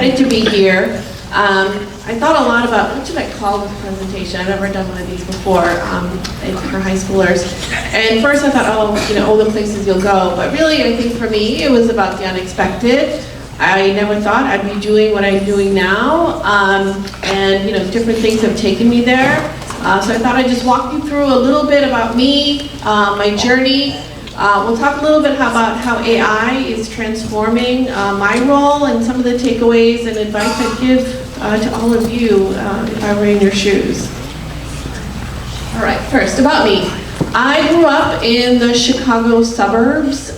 excited to be here. I thought a lot about what should I call this presentation. I've never done one of these before for high schoolers. And first I thought, all the places you'll go. But really, I think for me, it was about the unexpected. I never thought I'd be doing what I'm doing now. And different things have taken me there. So I thought I'd just walk you through a little bit about me, my journey. We'll talk a little bit about how AI is transforming my role and some of the takeaways and advice I'd give to all of you if I were in your shoes. All right, first, about me. I grew up in the Chicago suburbs,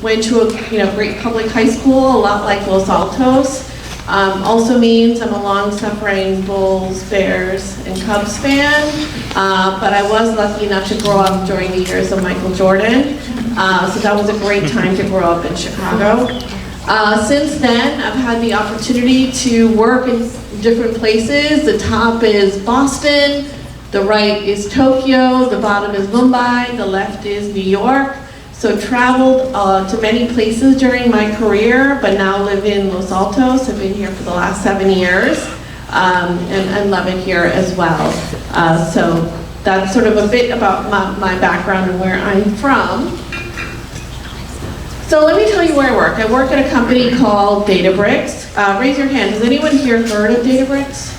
went to a great public high school, a lot like Los Altos. Also means I'm a long-suffering Bulls, Bears, and Cubs fan, but I was lucky enough to grow up during the years of Michael Jordan, so that was a great time to grow up in Chicago. Since then, I've had the opportunity to work in different places. The top is Boston, the right is Tokyo, the bottom is Mumbai, the left is New York. So traveled to many places during my career, but now live in Los Altos. I've been here for the last 7 years, and love it here as well. So that's sort of a bit about my background and where I'm from. So let me tell you where I work. I work at a company called Databricks. Raise your hand. Has anyone here heard of Databricks?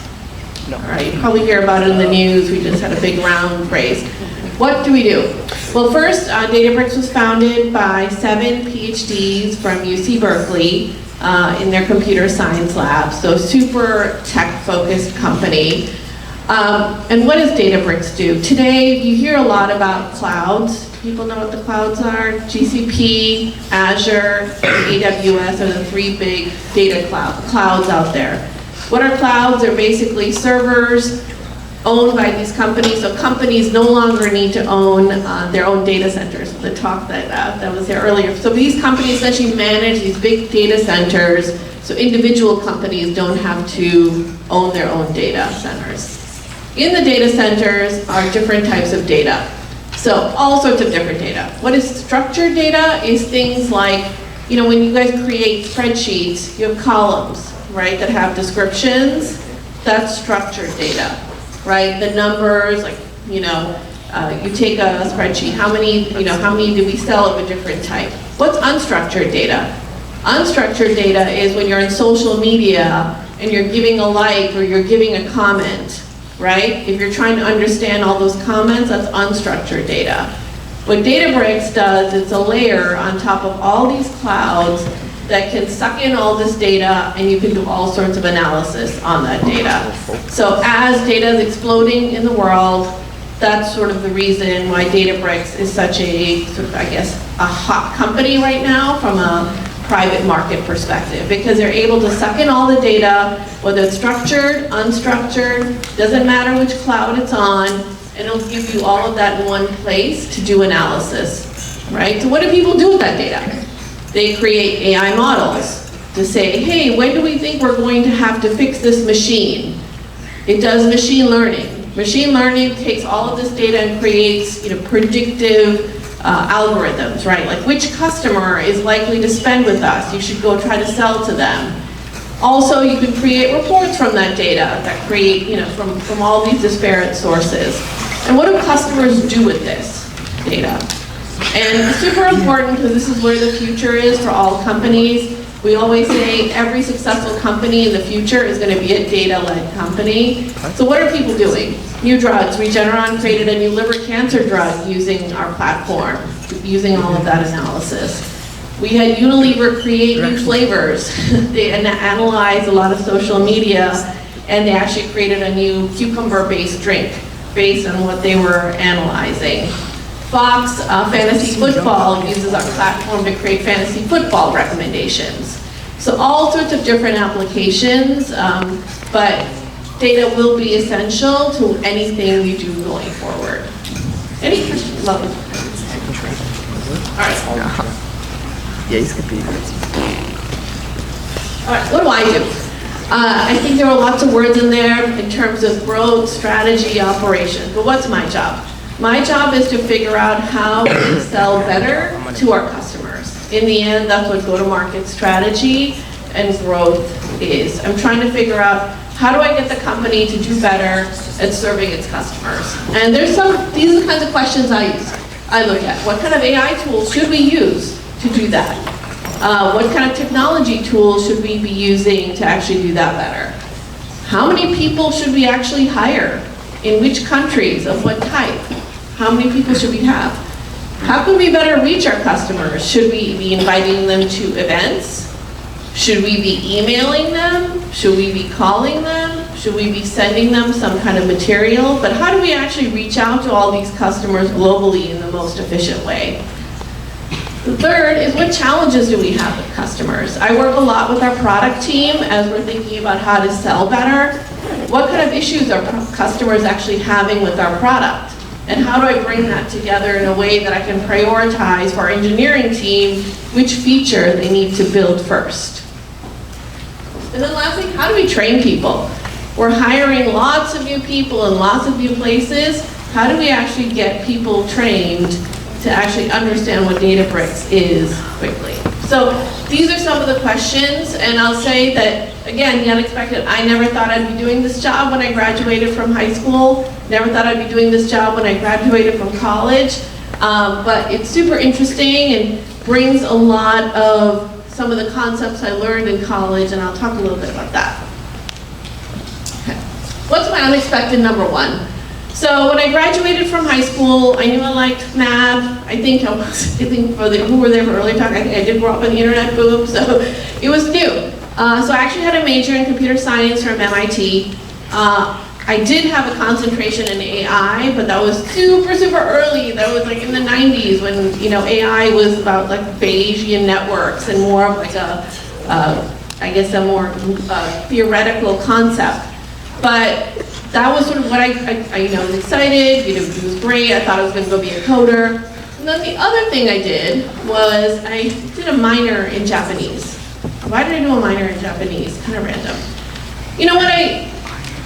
No. All right, you probably hear about it in the news. We just had a big round raise. What do we do? Well, first, Databricks was founded by 7 PhDs from UC Berkeley in their computer science lab, so super tech-focused company. And what does Databricks do? Today, you hear a lot about clouds. People know what the clouds are? GCP, Azure, AWS are the 3 big data clouds out there. What are clouds? They're basically servers owned by these companies, so companies no longer need to own their own data centers. The talk that was there earlier. So these companies essentially manage these big data centers, so individual companies don't have to own their own data centers. In the data centers are different types of data. So all sorts of different data. What is structured data is things like, when you guys create spreadsheets, you have columns, right, that have descriptions. That's structured data. Right, the numbers, like, you take a spreadsheet, how many do we sell of a different type? What's unstructured data? Unstructured data is when you're in social media and you're giving a like or you're giving a comment, right? If you're trying to understand all those comments, that's unstructured data. What Databricks does, it's a layer on top of all these clouds that can suck in all this data, and you can do all sorts of analysis on that data. So as data is exploding in the world, that's sort of the reason why Databricks is such a, a hot company right now from a private market perspective, because they're able to suck in all the data, whether it's structured, unstructured, doesn't matter which cloud it's on, and it'll give you all of that in one place to do analysis, right? So what do people do with that data? They create AI models to say, hey, when do we think we're going to have to fix this machine? It does machine learning. Machine learning takes all of this data and creates predictive algorithms, right? Like which customer is likely to spend with us? You should go try to sell to them. Also, you can create reports from that data that create, from all these disparate sources. And what do customers do with this data? And it's super important because this is where the future is for all companies. We always say every successful company in the future is going to be a data-led company. So what are people doing? New drugs. Regeneron created a new liver cancer drug using our platform, using all of that analysis. We had Unilever create new flavors. They analyzed a lot of social media, and they actually created a new cucumber-based drink based on what they were analyzing. Fox Fantasy Football uses our platform to create fantasy football recommendations. So all sorts of different applications, but data will be essential to anything we do going forward. Any questions? Love it. All right. All right, what do I do? I think there are lots of words in there in terms of growth, strategy, operations, but what's my job? My job is to figure out how we sell better to our customers. In the end, that's what go-to-market strategy and growth is. I'm trying to figure out, how do I get the company to do better at serving its customers? And these are the kinds of questions I look at. What kind of AI tools should we use to do that? What kind of technology tools should we be using to actually do that better? How many people should we actually hire? In which countries? Of what type? How many people should we have? How can we better reach our customers? Should we be inviting them to events? Should we be emailing them? Should we be calling them? Should we be sending them some kind of material? But how do we actually reach out to all these customers globally in the most efficient way? The third is, what challenges do we have with customers? I work a lot with our product team as we're thinking about how to sell better. What kind of issues are customers actually having with our product? And how do I bring that together in a way that I can prioritize for our engineering team which feature they need to build first? And then lastly, how do we train people? We're hiring lots of new people in lots of new places. How do we actually get people trained to actually understand what Databricks is quickly? So these are some of the questions, and I'll say that, again, the unexpected. I never thought I'd be doing this job when I graduated from high school. Never thought I'd be doing this job when I graduated from college. But it's super interesting and brings a lot of some of the concepts I learned in college, and I'll talk a little bit about that. Okay. What's my unexpected number one? So when I graduated from high school, I knew I liked math. I think for the who were there for early talk, I think I did grow up in the internet boom, so it was new. So I actually had a major in computer science from MIT. I did have a concentration in AI, but that was super, super early. That was like in the 90s when, you know, AI was about like Bayesian networks and more of like I guess a more theoretical concept. But that was sort of what I was excited, you know, it was great. I thought I was going to go be a coder. And then the other thing I did was I did a minor in Japanese. Why did I do a minor in Japanese? Kind of random. You know what, I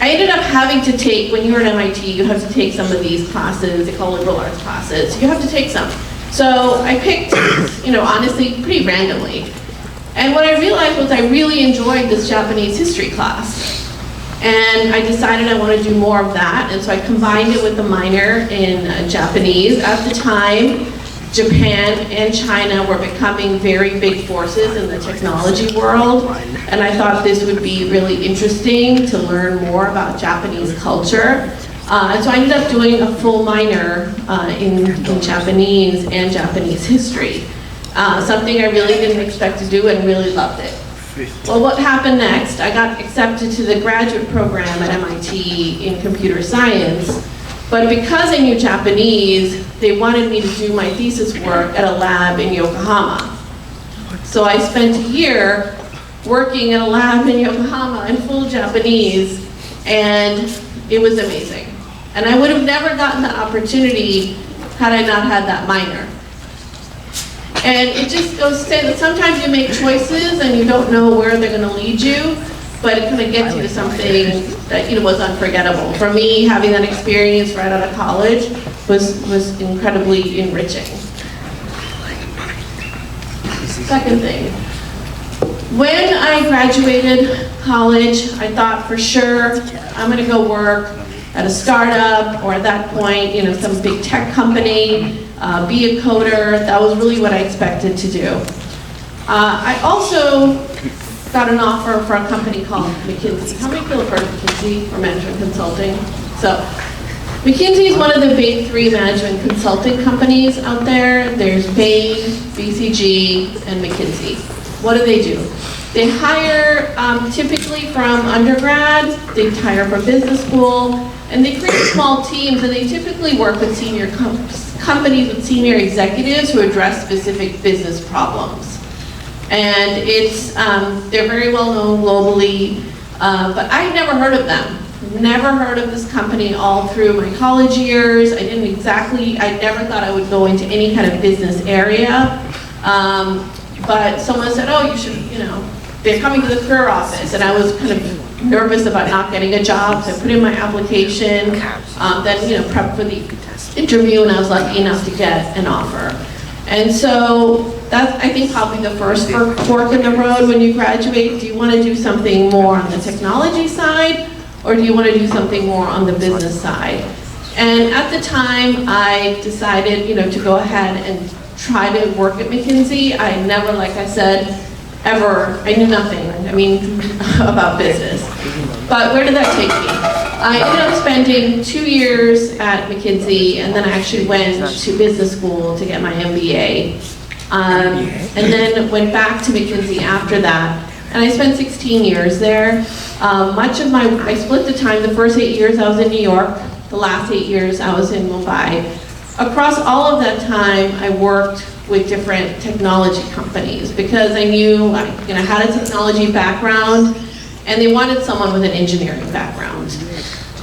ended up having to take, when you're at MIT, you have to take some of these classes. They call liberal arts classes. You have to take some. So I picked, you know, honestly, pretty randomly. And what I realized was I really enjoyed this Japanese history class. And I decided I want to do more of that, and so I combined it with the minor in Japanese. At the time, Japan and China were becoming very big forces in the technology world, and I thought this would be really interesting to learn more about Japanese culture. And so I ended up doing a full minor in Japanese and Japanese history, something I really didn't expect to do and really loved it. Well, what happened next? I got accepted to the graduate program at MIT in computer science, but because I knew Japanese, they wanted me to do my thesis work at a lab in Yokohama. So I spent a year working at a lab in Yokohama in full Japanese, and it was amazing. And I would have never gotten the opportunity had I not had that minor. And it just goes to say that sometimes you make choices and you don't know where they're going to lead you, but it kind of gets you to something that, you know, was unforgettable. For me, having that experience right out of college was incredibly enriching. Second thing, when I graduated college, I thought for sure I'm going to go work at a startup, or at that point, you know, some big tech company. Be a coder. That was really what I expected to do. I also got an offer for a company called McKinsey. How many people have heard of McKinsey or management consulting? So McKinsey is one of the big 3 management consulting companies out there. There's Bain, BCG, and McKinsey. What do? They hire typically from undergrad, they hire from business school, and they create small teams, and they typically work with senior companies with senior executives who address specific business problems. And they're very well known globally, but I'd never heard of them. Never heard of this company all through my college years. I never thought I would go into any kind of business area. But someone said, oh, you should, you know, they're coming to the career office, and I was kind of nervous about not getting a job, so I put in my application, then, you know, prepped for the interview, and I was lucky enough to get an offer. And so that's, I think, probably the first fork in the road when you graduate. Do you want to do something more on the technology side, or do you want to do something more on the business side? And at the time, I decided, to go ahead and try to work at McKinsey. I never, like I said, ever, I knew nothing, about business. But where did that take me? I ended up spending 2 years at McKinsey, and then I actually went to business school to get my MBA. And then went back to McKinsey after that, and I spent 16 years there. I split the time, the first 8 years I was in New York, the last 8 years I was in Mumbai. Across all of that time, I worked with different technology companies because I knew I had a technology background, and they wanted someone with an engineering background,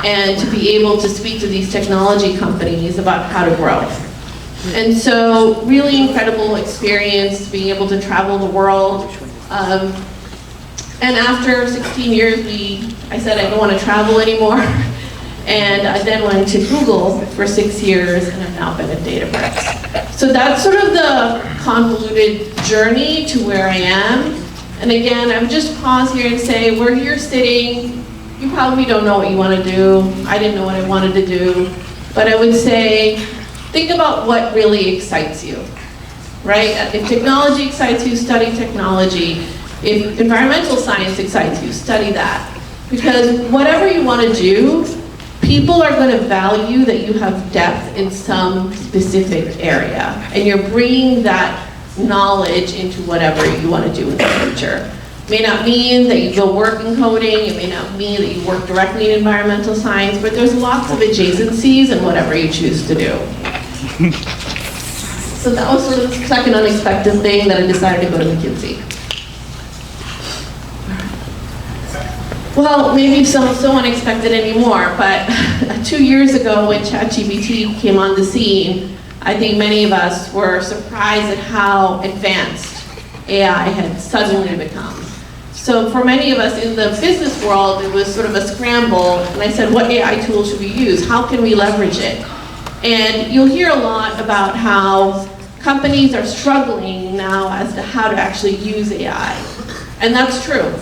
and to be able to speak to these technology companies about how to grow. And so, really incredible experience being able to travel the world. And after 16 years, I said I don't want to travel anymore. And I then went to Google for 6 years, and I've now been at Databricks. So that's sort of the convoluted journey to where I am. And again, I would just pause here and say, we're here sitting, you probably don't know what you want to do. I didn't know what I wanted to do. But I would say, think about what really excites you, right? If technology excites you, study technology. If environmental science excites you, study that. Because whatever you want to do, people are going to value that you have depth in some specific area. And you're bringing that knowledge into whatever you want to do in the future. It may not mean that you go work in coding, it may not mean that you work directly in environmental science, but there's lots of adjacencies in whatever you choose to do. So that was sort of the second unexpected thing that I decided to go to McKinsey. Well, maybe so unexpected anymore, but 2 years ago when ChatGPT came on the scene, I think many of us were surprised at how advanced AI had suddenly become. So for many of us in the business world, it was sort of a scramble, and I said, what AI tool should we use? How can we leverage it? And you'll hear a lot about how companies are struggling now as to how to actually use AI. And that's true.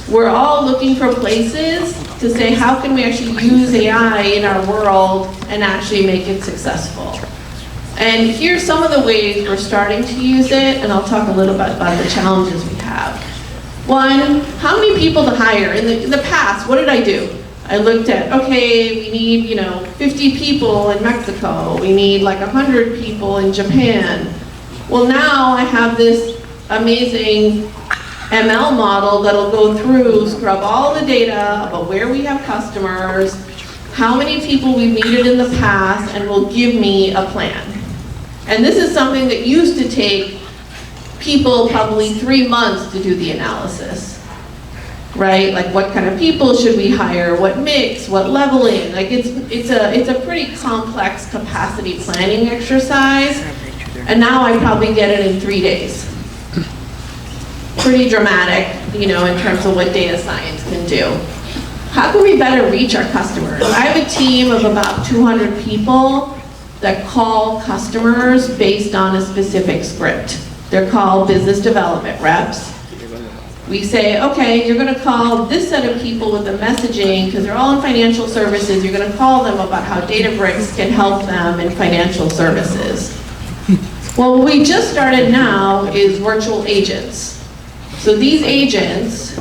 We're all looking for places to say, how can we actually use AI in our world and actually make it successful? And here's some of the ways we're starting to use it, and I'll talk a little bit about the challenges we have. One, how many people to hire? In the past, what did I do? I looked at, okay, we need 50 people in Mexico. We need like 100 people in Japan. Well, now I have this amazing ML model that'll go through, scrub all the data about where we have customers, how many people we've needed in the past, and will give me a plan. And this is something that used to take people probably 3 months to do the analysis, right? Like what kind of people should we hire, what mix, what leveling. Like it's a pretty complex capacity planning exercise, and now I probably get it in 3 days. Pretty dramatic, in terms of what data science can do. How can we better reach our customers? I have a team of about 200 people that call customers based on a specific script. They're called business development reps. We say, okay, you're going to call this set of people with the messaging, because they're all in financial services, you're going to call them about how Databricks can help them in financial services. Well, what we just started now is virtual agents. So these agents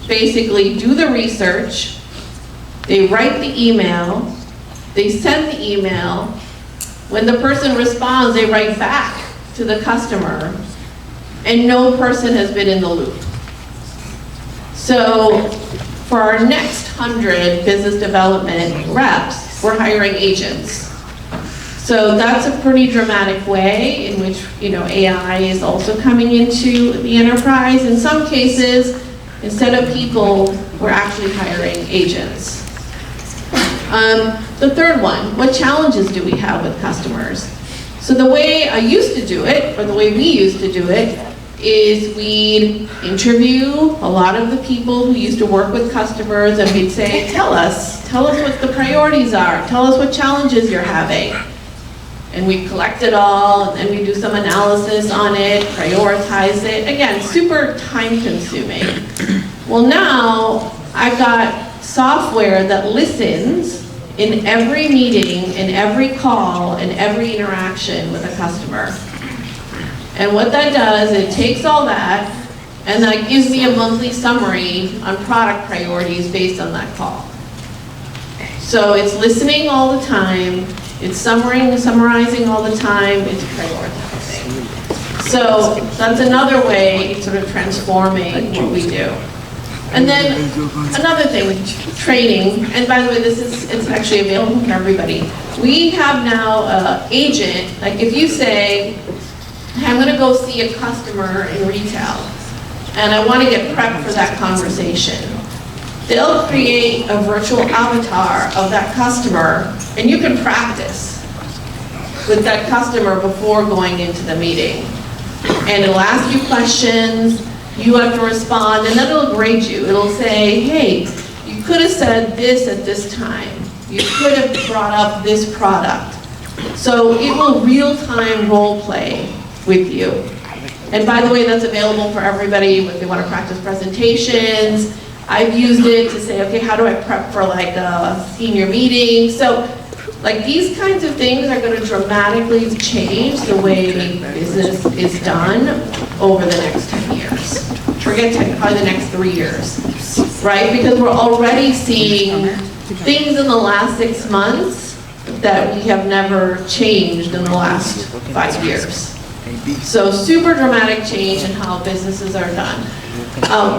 basically do the research, they write the email, they send the email. When the person responds, they write back to the customer, and no person has been in the loop. So for our next 100 business development reps, we're hiring agents. So that's a pretty dramatic way in which AI is also coming into the enterprise. In some cases, instead of people, we're actually hiring agents. The third one, what challenges do we have with customers? So the way I used to do it, or the way we used to do it, is we'd interview a lot of the people who used to work with customers, and we'd say, tell us what the priorities are, tell us what challenges you're having. and we collect it all, and then we do some analysis on it, prioritize it. Again, super time consuming. Well, now I've got software that listens in every meeting, in every call, in every interaction with a customer. And what that does, it takes all that, and that gives me a monthly summary on product priorities based on that call. So it's listening all the time, it's summarizing all the time, it's prioritizing. So that's another way sort of transforming what we do. And then another thing, training, and by the way, it's actually available for everybody. We have now an agent, like if you say, hey, I'm gonna go see a customer in retail, and I wanna get prepped for that conversation. They'll create a virtual avatar of that customer, and you can practice with that customer before going into the meeting. And it'll ask you questions, you have to respond, and then it'll grade you. It'll say, hey, you could have said this at this time. You could have brought up this product. So it will real-time role play with you. And by the way, that's available for everybody if they want to practice presentations. I've used it to say, okay, how do I prep for like a senior meeting? So like these kinds of things are going to dramatically change the way business is done over the next 10 years. Forget 10, probably the next 3 years, right? Because we're already seeing things in the last 6 months that we have never changed in the last 5 years. So super dramatic change in how businesses are done.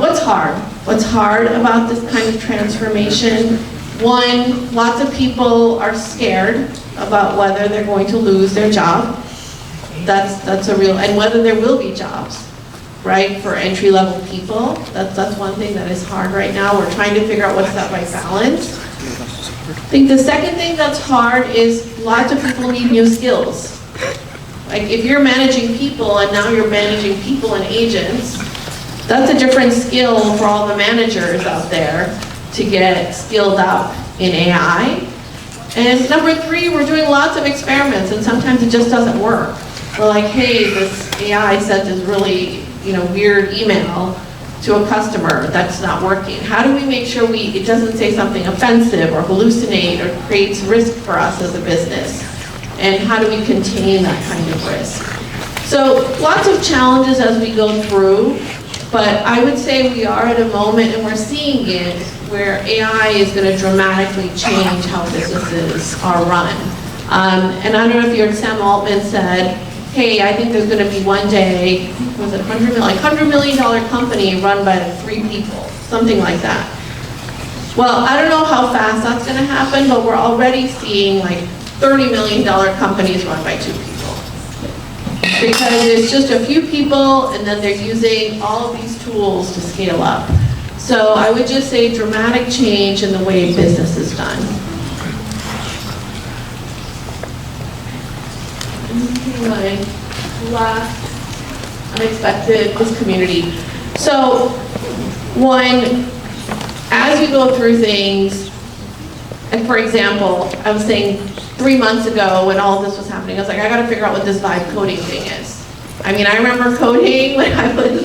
What's hard? What's hard about this kind of transformation? One, lots of people are scared about whether they're going to lose their job. That's a real, and whether there will be jobs, right, for entry-level people. That's one thing that is hard right now. We're trying to figure out what's that right balance. I think the second thing that's hard is lots of people need new skills. Like if you're managing people and now you're managing people and agents, that's a different skill for all the managers out there to get skilled up in AI. And number 3, we're doing lots of experiments and sometimes it just doesn't work. We're like, hey, this AI sent this really weird email to a customer that's not working. How do we make sure it doesn't say something offensive or hallucinate or creates risk for us as a business? And how do we contain that kind of risk? So lots of challenges as we go through, but I would say we are at a moment, and we're seeing it, where AI is going to dramatically change how businesses are run. And I don't know if you heard Sam Altman said, hey, I think there's going to be one day, was it $100 million company run by 3 people, something like that. Well, I don't know how fast that's going to happen, but we're already seeing like $30 million companies run by 2 people. Because it's just a few people and then they're using all of these tools to scale up. So I would just say dramatic change in the way business is done. My last unexpected is community. So one, as you go through things, and for example, I was saying 3 months ago when all this was happening, I was like, I gotta figure out what this vibe coding thing is. I mean, I remember coding when I was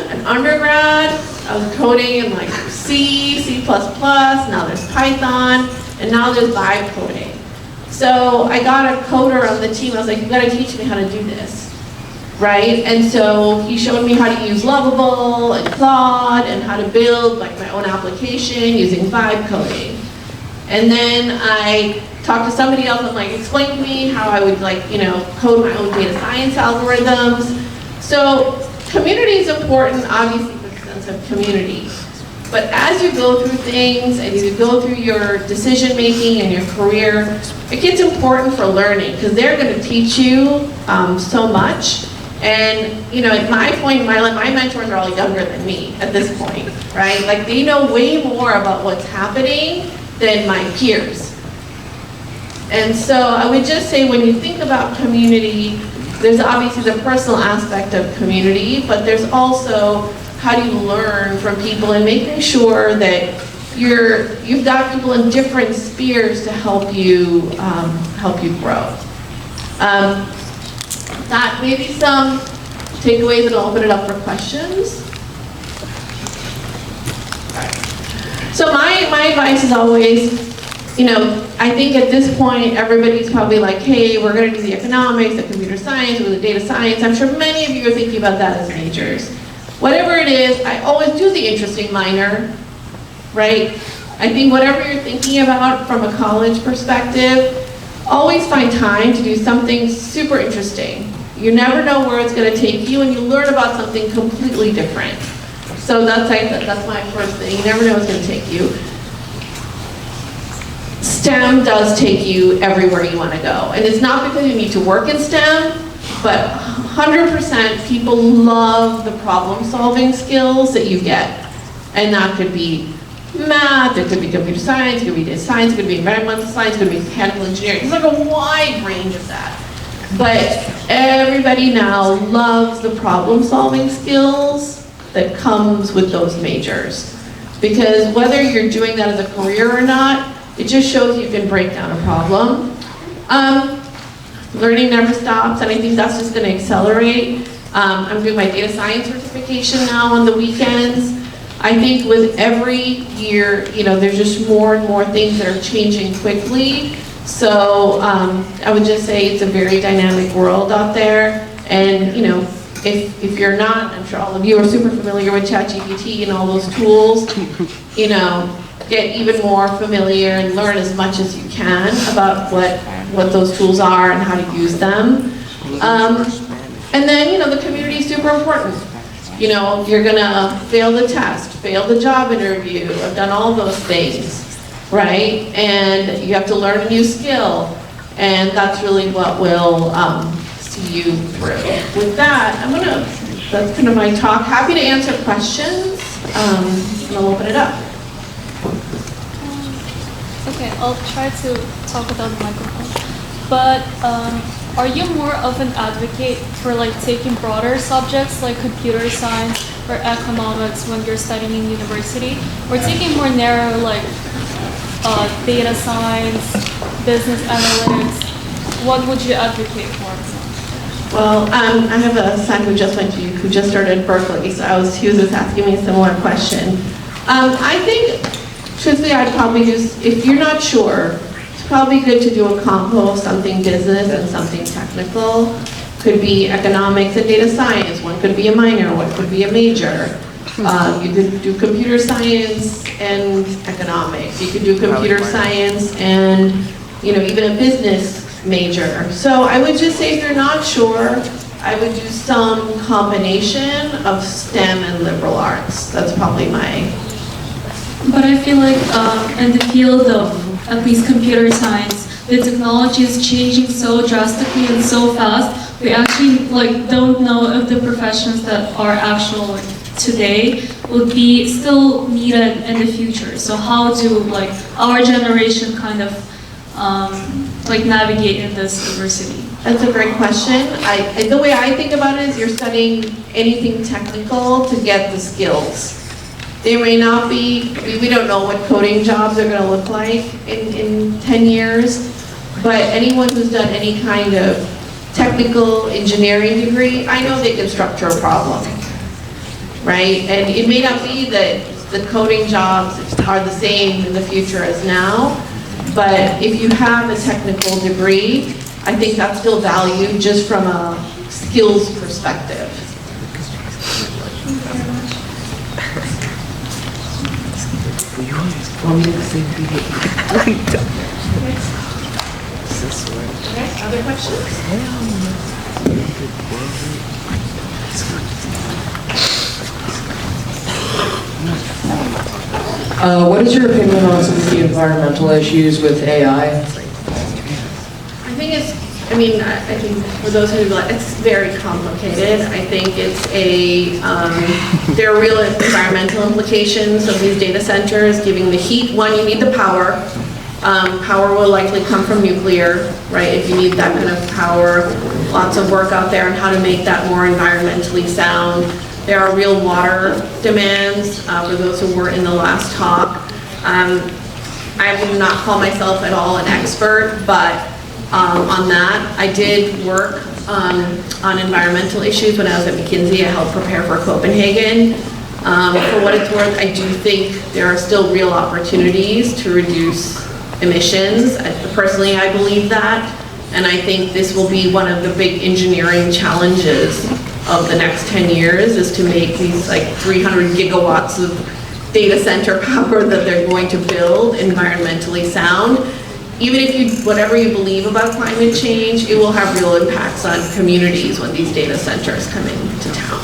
an undergrad. I was coding in like C, C++, now there's Python, and now there's vibe coding. So I got a coder on the team. I was like, you gotta teach me how to do this, right? And so he showed me how to use Lovable and Claude and how to build like my own application using vibe coding. And then I talked to somebody else and like explained to me how I would code my own data science algorithms. So community is important, obviously, for the sense of community. But as you go through things and you go through your decision making and your career, it gets important for learning because they're going to teach you so much. And at my point in my life, my mentors are all younger than me at this point, right? Like they know way more about what's happening than my peers. And so I would just say when you think about community, there's obviously the personal aspect of community, but there's also how do you learn from people and making sure that you've got people in different spheres to help you grow. That maybe some takeaways, and I'll open it up for questions. So my advice is always, I think at this point, everybody's probably like, hey, we're gonna do the economics, the computer science, or the data science. I'm sure many of you are thinking about that as majors. Whatever it is, I always do the interesting minor, right? I think whatever you're thinking about from a college perspective, always find time to do something super interesting. You never know where it's gonna take you, and you learn about something completely different. So that's my first thing. You never know what's going to take you. STEM does take you everywhere you want to go. And it's not because you need to work in STEM, but 100% people love the problem-solving skills that you get. And that could be math, it could be computer science, it could be data science, it could be environmental science, it could be mechanical engineering. There's like a wide range of that. But everybody now loves the problem-solving skills that comes with those majors. Because whether you're doing that as a career or not, it just shows you can break down a problem. Learning never stops, and I think that's just gonna accelerate. I'm doing my data science certification now on the weekends. I think with every year, there's just more and more things that are changing quickly. So I would just say it's a very dynamic world out there. And if you're not, I'm sure all of you are super familiar with ChatGPT and all those tools, get even more familiar and learn as much as you can about what those tools are and how to use them. And then, the community is super important. You're gonna fail the test, fail the job interview. I've done all those things, right? And you have to learn a new skill. And that's really what will see you through. With that, that's kind of my talk. Happy to answer questions, and I'll open it up. Okay, I'll try to talk without the microphone. But are you more of an advocate for taking broader subjects like computer science or economics when you're studying in university, or taking more narrow data science, business analytics? What would you advocate for? Well, I have a son who just started at Berkeley, so he was just asking me a similar question. I think, truthfully, I'd probably if you're not sure, it's probably good to do a combo of something business and something technical. Could be economics and data science. One could be a minor, one could be a major. You could do computer science and economics. You could do computer science and, even a business major. So I would just say if you're not sure, I would do some combination of STEM and liberal arts. That's probably my... But I feel like in the field of at least computer science, the technology is changing so drastically and so fast. We actually don't know if the professions that are actual today will be still needed in the future. So how do our generation kind of navigate in this diversity? That's a great question. The way I think about it is you're studying anything technical to get the skills. They may not be, we don't know what coding jobs are going to look like in 10 years, but anyone who's done any kind of technical engineering degree, I know they can structure a problem, right? And it may not be that the coding jobs are the same in the future as now, but if you have a technical degree, I think that's still valued just from a skills perspective. Okay, other questions? What is your opinion on some of the environmental issues with AI? I think for those who it's very complicated. I think there are real environmental implications of these data centers giving the heat. One, you need the power. Power will likely come from nuclear, right? If you need that kind of power, lots of work out there on how to make that more environmentally sound. There are real water demands for those who were in the last talk. I would not call myself at all an expert, but on that. I did work on environmental issues when I was at McKinsey. I helped prepare for Copenhagen. For what it's worth, I do think there are still real opportunities to reduce emissions. Personally, I believe that. And I think this will be one of the big engineering challenges of the next 10 years is to make these like 300 gigawatts of data center power that they're going to build environmentally sound. Even if you, whatever you believe about climate change, it will have real impacts on communities when these data centers come into town.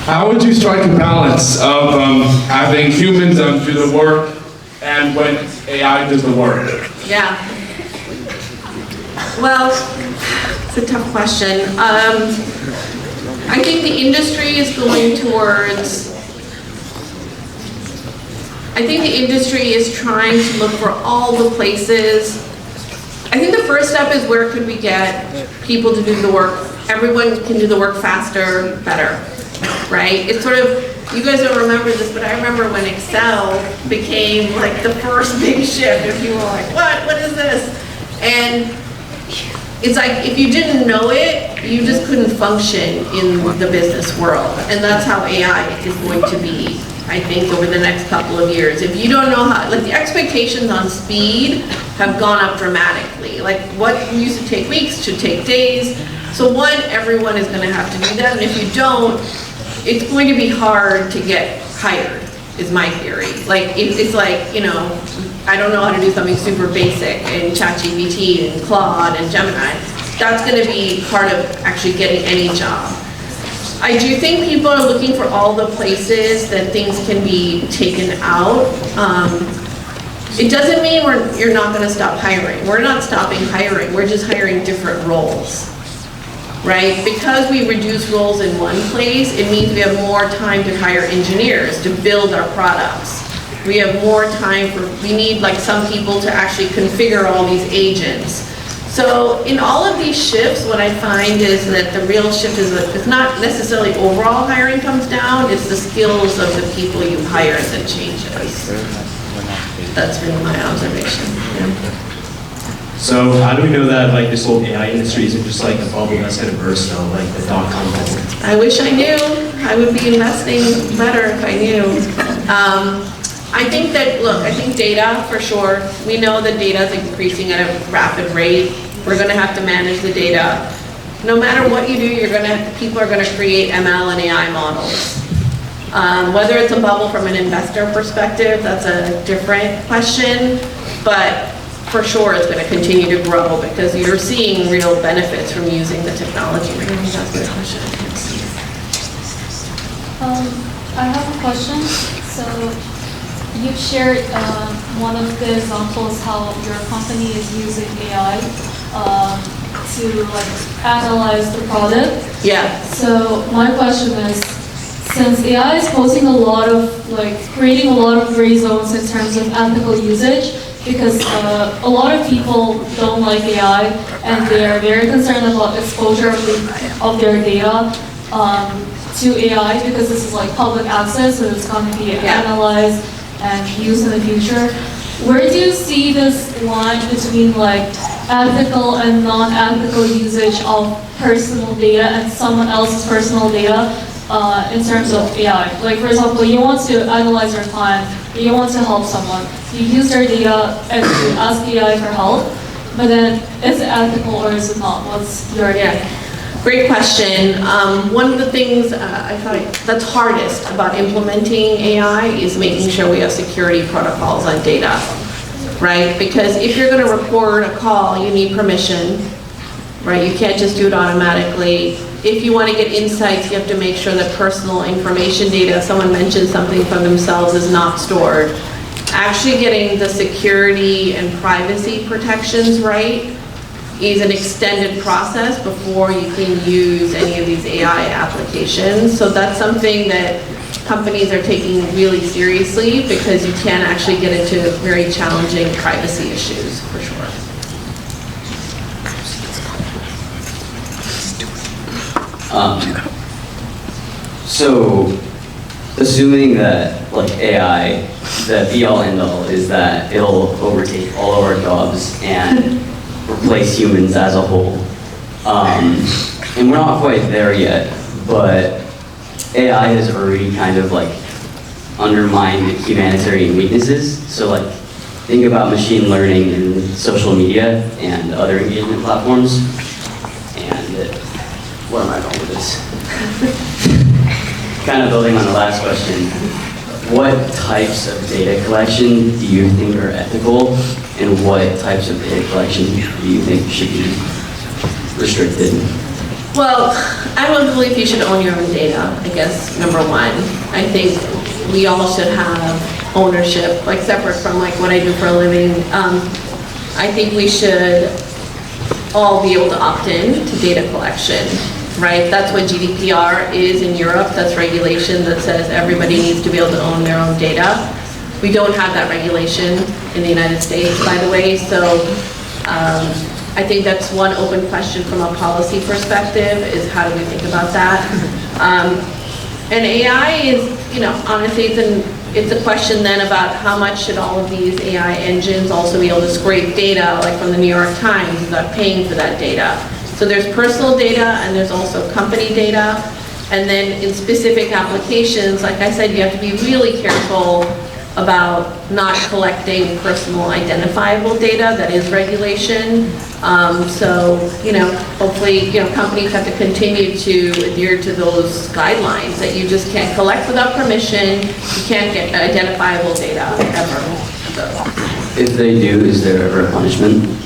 How would you strike a balance of having humans do the work and when AI does the work? Yeah. Well, it's a tough question. I think the industry is going towards, I think the industry is trying to look for all the places. I think the first step is where could we get people to do the work? Everyone can do the work faster, better, right? It's sort of, you guys don't remember this, but I remember when Excel became like the first big shift and people were like, what is this? And it's like, if you didn't know it, you just couldn't function in the business world. And that's how AI is going to be, I think, over the next couple of years. If you don't know how, like the expectations on speed have gone up dramatically. Like what used to take weeks should take days. So one, everyone is gonna have to do that. And if you don't, it's going to be hard to get hired, is my theory. Like, it's like, you know, I don't know how to do something super basic in ChatGPT and Claude and Gemini. That's gonna be part of actually getting any job. I do think people are looking for all the places that things can be taken out. It doesn't mean you're not gonna stop hiring. We're not stopping hiring, we're just hiring different roles. Right? Because we reduce roles in one place, it means we have more time to hire engineers to build our products. We have more time we need like some people to actually configure all these agents. So in all of these shifts, what I find is that the real shift is that it's not necessarily overall hiring comes down, it's the skills of the people you hire that changes. That's really my observation. Yeah. So how do we know that like this whole AI industry isn't just like a bubble that's going to burst though, like the .com bubble? I wish I knew. I would be investing better if I knew. I think that, look, I think data for sure. We know that data is increasing at a rapid rate. We're going to have to manage the data. No matter what you do, people are going to create ML and AI models. Whether it's a bubble from an investor perspective, that's a different question. But for sure it's going to continue to grow because you're seeing real benefits from using the technology. I think that's a good question. I have a question. So you shared one of the examples how your company is using AI to like analyze the product. Yeah. So my question is, since AI is posing a lot of creating a lot of gray zones in terms of ethical usage, because a lot of people don't like AI and they're very concerned about exposure of their data to AI because this is like public access and it's going to be analyzed and used in the future. Where do you see this line between like ethical and non-ethical usage of personal data and someone else's personal data in terms of AI? Like for example, you want to analyze your client, you want to help someone, you use their data and you ask AI for help, but then is it ethical or is it not? What's your opinion? Great question. One of the things I find that's hardest about implementing AI is making sure we have security protocols on data, right? Because if you're going to record a call, you need permission, right? You can't just do it automatically. If you want to get insights, you have to make sure that personal information data, if someone mentions something from themselves, is not stored. Actually getting the security and privacy protections right is an extended process before you can use any of these AI applications. So that's something that companies are taking really seriously because you can actually get into very challenging privacy issues, for sure. So, assuming that like AI, the be-all end-all is that it'll overtake all of our jobs and replace humans as a whole. And we're not quite there yet, but AI has already kind of like undermined humanitarian weaknesses. So like, think about machine learning and social media and other engagement platforms. And where am I going with this? Kind of building on the last question, what types of data collection do you think are ethical, and what types of data collection do you think should be restricted? Well, I don't believe you should own your own data, I guess, number one. I think we all should have ownership, like separate from like what I do for a living. I think we should all be able to opt in to data collection, right? That's what GDPR is in Europe. That's regulation that says everybody needs to be able to own their own data. We don't have that regulation in the United States, by the way, so I think that's one open question from a policy perspective, is how do we think about that? And AI is, you know, honestly, it's a question then about how much should all of these AI engines also be able to scrape data, like from the New York Times, without paying for that data. So there's personal data and there's also company data. And then in specific applications, like I said, you have to be really careful about not collecting personal identifiable data. That is regulation. So, you know, hopefully, you know, companies have to continue to adhere to those guidelines that you just can't collect without permission. You can't get identifiable data ever. So. If they do, is there ever a punishment?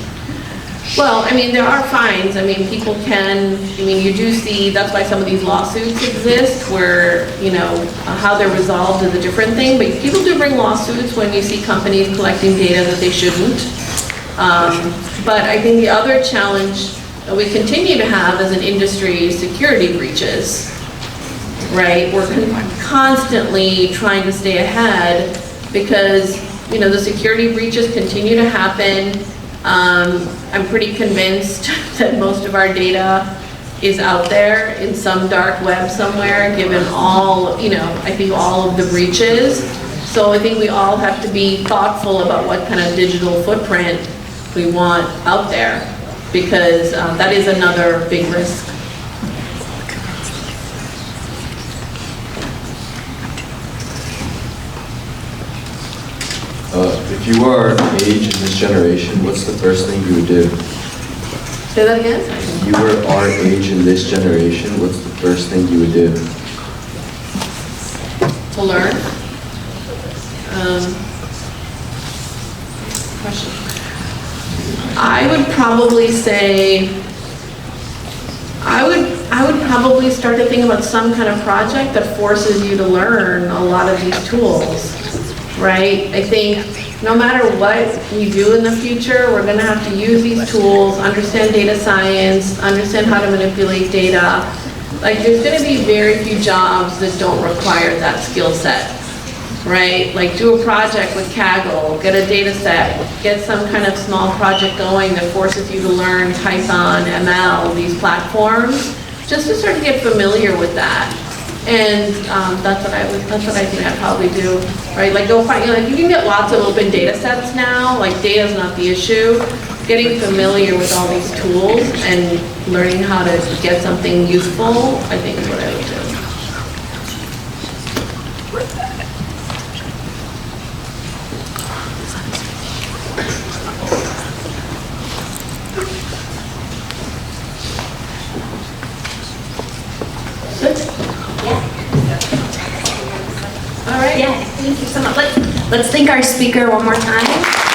Well, I mean, there are fines. I mean, people can, I mean, you do see, that's why some of these lawsuits exist where, you know, how they're resolved is a different thing, but people do bring lawsuits when you see companies collecting data that they shouldn't. But I think the other challenge that we continue to have as an industry is security breaches, right? We're constantly trying to stay ahead because, you know, the security breaches continue to happen. I'm pretty convinced that most of our data is out there in some dark web somewhere, given all, you know, I think all of the breaches. So I think we all have to be thoughtful about what kind of digital footprint we want out there, because that is another big risk. If you were our age in this generation, what's the first thing you would do? Say that again? If you were our age in this generation, what's the first thing you would do? To learn. Question. I would probably say, I would probably start to think about some kind of project that forces you to learn a lot of these tools, right? I think no matter what we do in the future, we're gonna have to use these tools, understand data science, understand how to manipulate data. Like, there's gonna be very few jobs that don't require that skill set, right? Like, do a project with Kaggle, get a data set, get some kind of small project going that forces you to learn Python, ML, these platforms, just to start to get familiar with that. And that's what I think I'd probably do, right? Like, go find, you know, like, you can get lots of open data sets now. Like, data's not the issue. Getting familiar with all these tools and learning how to get something useful, I think is what I would do. Yeah, thank you so much. Let's thank our speaker one more time.